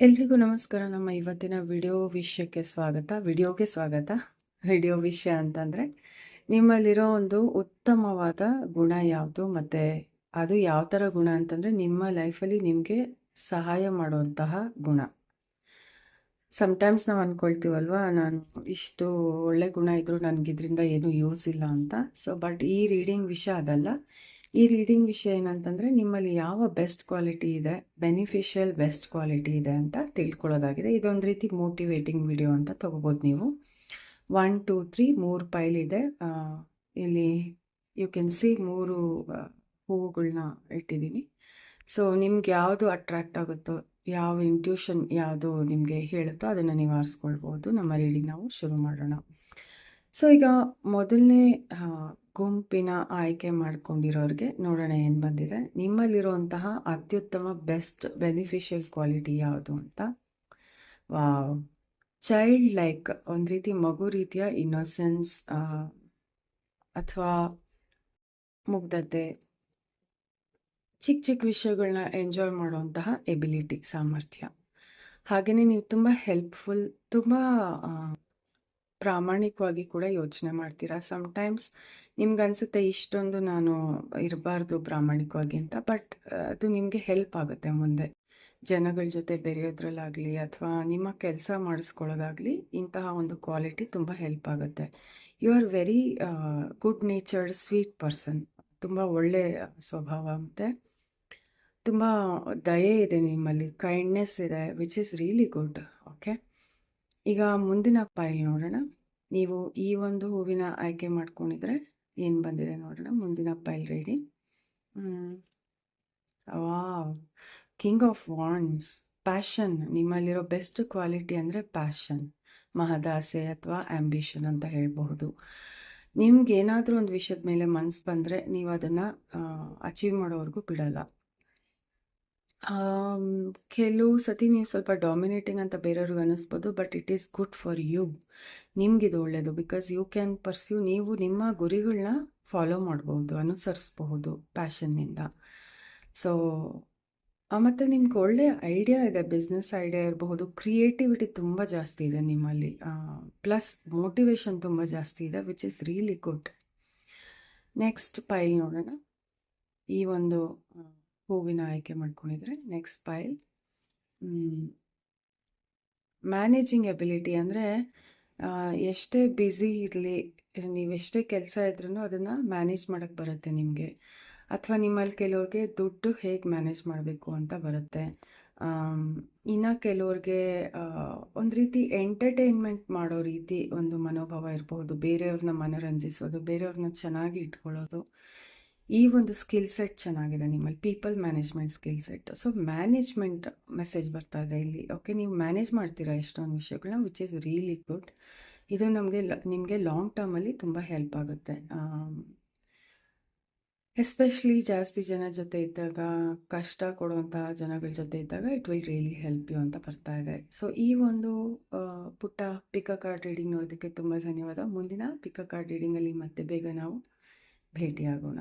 ಎಲ್ರಿಗೂ ನಮಸ್ಕಾರ. ನಮ್ಮ ಇವತ್ತಿನ ವಿಡಿಯೋಗೆ ಸ್ವಾಗತ. ವಿಡಿಯೋ ವಿಷಯ ಅಂತಂದರೆ, ನಿಮ್ಮಲ್ಲಿರೋ ಒಂದು ಉತ್ತಮವಾದ ಗುಣ ಯಾವುದು, ಮತ್ತು ಅದು ಯಾವ ಥರ ಗುಣ ಅಂತಂದರೆ ನಿಮ್ಮ ಲೈಫಲ್ಲಿ ನಿಮಗೆ ಸಹಾಯ ಮಾಡುವಂತಹ ಗುಣ. ಸಮಟೈಮ್ಸ್ ನಾವು ಅಂದ್ಕೊಳ್ತೀವಲ್ವ, ನಾನು ಇಷ್ಟು ಒಳ್ಳೆ ಗುಣ ಇದ್ದರೂ ನನಗಿದ್ರಿಂದ ಏನೂ ಯೂಸ್ ಇಲ್ಲ ಅಂತ. ಬಟ್ ಈ ರೀಡಿಂಗ್ ವಿಷಯ ಅದಲ್ಲ. ಈ ರೀಡಿಂಗ್ ವಿಷಯ ಏನಂತಂದರೆ, ನಿಮ್ಮಲ್ಲಿ ಯಾವ ಬೆಸ್ಟ್ ಕ್ವಾಲಿಟಿ ಇದೆ, ಬೆನಿಫಿಷಿಯಲ್ ಬೆಸ್ಟ್ ಕ್ವಾಲಿಟಿ ಇದೆ ಅಂತ ತಿಳ್ಕೊಳ್ಳೋದಾಗಿದೆ. ಇದೊಂದು ರೀತಿ ಮೋಟಿವೇಟಿಂಗ್ ವಿಡಿಯೋ ಅಂತ ತೊಗೋಬೋದು ನೀವು. 1 2 3 3 ಪೈಲ್ ಇದೆ. ಇಲ್ಲಿ ಯು ಕ್ಯಾನ್ ಸಿ 3 ಹೂವುಗಳನ್ನ ಇಟ್ಟಿದ್ದೀನಿ. ಸೊ ನಿಮ್ಗೆ ಯಾವುದು ಅಟ್ರಾಕ್ಟ್ ಆಗುತ್ತೋ, ಯಾವ ಇಂಟ್ಯೂಷನ್ ಯಾವುದು ನಿಮಗೆ ಹೇಳುತ್ತೋ ಅದನ್ನು ನೀವು ಆರಿಸ್ಕೊಳ್ಬೋದು. ನಮ್ಮ ರೀಡಿಂಗ್ ನಾವು ಶುರು ಮಾಡೋಣ. ಸೊ ಈಗ ಮೊದಲನೇ ಗುಂಪಿನ ಆಯ್ಕೆ ಮಾಡ್ಕೊಂಡಿರೋರಿಗೆ ನೋಡೋಣ ಏನು ಬಂದಿದೆ. ನಿಮ್ಮಲ್ಲಿರುವಂತಹ ಅತ್ಯುತ್ತಮ ಬೆಸ್ಟ್ ಬೆನಿಫಿಷಿಯಲ್ ಕ್ವಾಲಿಟಿ ಯಾವುದು ಅಂತ. ವಾವ್, ಚೈಲ್ಡ್ ಲೈಕ್, ಒಂದು ರೀತಿ ಮಗು ರೀತಿಯ ಇನ್ನೋಸೆನ್ಸ್ ಅಥವಾ ಮುಗ್ಧತೆ, ಚಿಕ್ಕ ಚಿಕ್ಕ ವಿಷಯಗಳನ್ನ ಎಂಜಾಯ್ ಮಾಡುವಂತಹ ಎಬಿಲಿಟಿ, ಸಾಮರ್ಥ್ಯ. ಹಾಗೆಯೇ ನೀವು ತುಂಬ ಹೆಲ್ಪ್ಫುಲ್, ತುಂಬ ಪ್ರಾಮಾಣಿಕವಾಗಿ ಕೂಡ ಯೋಚನೆ ಮಾಡ್ತೀರಾ. ಸಮಟೈಮ್ಸ್ ನಿಮ್ಗೆ ಅನಿಸುತ್ತೆ ಇಷ್ಟೊಂದು ನಾನು ಇರಬಾರ್ದು ಪ್ರಾಮಾಣಿಕವಾಗಿ ಅಂತ, ಬಟ್ ಅದು ನಿಮಗೆ ಹೆಲ್ಪ್ ಆಗುತ್ತೆ ಮುಂದೆ ಜನಗಳ ಜೊತೆ ಬೆರೆಯೋದ್ರಲ್ಲಾಗಲಿ ಅಥವಾ ನಿಮ್ಮ ಕೆಲಸ ಮಾಡಿಸ್ಕೊಳ್ಳೋದಾಗಲಿ. ಇಂತಹ ಒಂದು ಕ್ವಾಲಿಟಿ ತುಂಬ ಹೆಲ್ಪ್ ಆಗುತ್ತೆ. You are very good natured sweet person. ತುಂಬ ಒಳ್ಳೆ ಸ್ವಭಾವ, ಮತ್ತು ತುಂಬ ದಯೆ ಇದೆ ನಿಮ್ಮಲ್ಲಿ, ಕೈಂಡ್ನೆಸ್ ಇದೆ, which is really good. Okay, ಈಗ ಮುಂದಿನ ಪೈಲ್ ನೋಡೋಣ. ನೀವು ಈ ಒಂದು ಹೂವಿನ ಆಯ್ಕೆ ಮಾಡ್ಕೊಂಡಿದ್ರೆ ಏನು ಬಂದಿದೆ ನೋಡೋಣ. ಮುಂದಿನ pile reading. Wow, king of wands, passion. ನಿಮ್ಮಲ್ಲಿರೋ ಬೆಸ್ಟ್ ಕ್ವಾಲಿಟಿ ಅಂದರೆ ಪ್ಯಾಷನ್, ಮಹದಾಸೆ ಅಥವಾ ಆ್ಯಂಬಿಷನ್ ಅಂತ ಹೇಳಬಹುದು. ನಿಮ್ಗೆ ಏನಾದರೂ ಒಂದು ವಿಷಯದ ಮೇಲೆ ಮನಸ್ಸು ಬಂದರೆ ನೀವು ಅದನ್ನು ಅಚೀವ್ ಮಾಡೋವರೆಗೂ ಬಿಡಲ್ಲ. ಕೆಲವು ಸತಿ ನೀವು ಸ್ವಲ್ಪ ಡಾಮಿನೇಟಿಂಗ್ ಅಂತ ಬೇರೆಯವ್ರಿಗೆ ಅನ್ನಿಸ್ಬೋದು, but it is good for you. ನಿಮಗಿದು ಒಳ್ಳೆಯದು, ಬಿಕಾಸ್ ಯು ಕ್ಯಾನ್ ಪರ್ಸ್ಯೂ. ನೀವು ನಿಮ್ಮ ಗುರಿಗಳನ್ನ ಫಾಲೋ ಮಾಡ್ಬೋದು, ಅನುಸರಿಸ್ಬಹುದು ಪ್ಯಾಷನ್ನಿಂದ. ಸೊ ಮತ್ತು ನಿಮ್ಗೆ ಒಳ್ಳೆ ಐಡಿಯಾ ಇದೆ, ಬಿಸ್ನೆಸ್ ಐಡಿಯಾ ಇರಬಹುದು, ಕ್ರಿಯೇಟಿವಿಟಿ ತುಂಬ ಜಾಸ್ತಿ ಇದೆ ನಿಮ್ಮಲ್ಲಿ, ಪ್ಲಸ್ ಮೋಟಿವೇಶನ್ ತುಂಬ ಜಾಸ್ತಿ ಇದೆ, which is really good. Next pile ನೋಡೋಣ. ಈ ಒಂದು ಹೂವಿನ ಆಯ್ಕೆ ಮಾಡ್ಕೊಂಡಿದ್ರೆ ನೆಕ್ಸ್ಟ್ ಪೈಲ್. ಮ್ಯಾನೇಜಿಂಗ್ ಎಬಿಲಿಟಿ ಅಂದರೆ ಎಷ್ಟೇ ಬ್ಯುಸಿ ಇರಲಿ, ನೀವೆಷ್ಟೇ ಕೆಲಸ ಇದ್ರೂ ಅದನ್ನು ಮ್ಯಾನೇಜ್ ಮಾಡೋಕ್ಕೆ ಬರುತ್ತೆ ನಿಮಗೆ. ಅಥವಾ ನಿಮ್ಮಲ್ಲಿ ಕೆಲವ್ರಿಗೆ ದುಡ್ಡು ಹೇಗೆ ಮ್ಯಾನೇಜ್ ಮಾಡಬೇಕು ಅಂತ ಬರುತ್ತೆ. ಇನ್ನು ಕೆಲವ್ರಿಗೆ ಒಂದು ರೀತಿ ಎಂಟರ್ಟೈನ್ಮೆಂಟ್ ಮಾಡೋ ರೀತಿ ಒಂದು ಮನೋಭಾವ ಇರ್ಬೋದು, ಬೇರೆಯವ್ರನ್ನ ಮನೋರಂಜಿಸೋದು, ಬೇರೆಯವ್ರನ್ನ ಚೆನ್ನಾಗಿ ಇಟ್ಕೊಳ್ಳೋದು. ಈ ಒಂದು ಸ್ಕಿಲ್ ಸೆಟ್ ಚೆನ್ನಾಗಿದೆ ನಿಮ್ಮಲ್ಲಿ, people management skill set. So management message ಬರ್ತಾ ಇದೆ ಇಲ್ಲಿ. ಓಕೆ, ನೀವು ಮ್ಯಾನೇಜ್ ಮಾಡ್ತೀರಾ ಎಷ್ಟೊಂದು ವಿಷಯಗಳನ್ನ, ವಿಚ್ ಈಸ್ ರಿಯಲಿ ಗುಡ್. ಇದು ನಿಮಗೆ ಲಾಂಗ್ ಟರ್ಮಲ್ಲಿ ತುಂಬ ಹೆಲ್ಪ್ ಆಗುತ್ತೆ. ಎಸ್ಪೆಷಲಿ ಜಾಸ್ತಿ ಜನ ಜೊತೆ ಇದ್ದಾಗ, ಕಷ್ಟ ಕೊಡುವಂತಹ ಜನಗಳ ಜೊತೆ ಇದ್ದಾಗ it will really help you ಅಂತ ಬರ್ತಾ ಇದೆ. ಸೊ ಈ ಒಂದು ಪುಟ್ಟ ಪಿಕ್ ಅ ಕಾರ್ಡ್ ರೀಡಿಂಗ್ ನೋಡೋದಕ್ಕೆ ತುಂಬ ಧನ್ಯವಾದ. ಮುಂದಿನ ಪಿಕ್ ಅ ಕಾರ್ಡ್ ರೀಡಿಂಗಲ್ಲಿ ಮತ್ತೆ ಬೇಗ ನಾವು ಭೇಟಿಯಾಗೋಣ.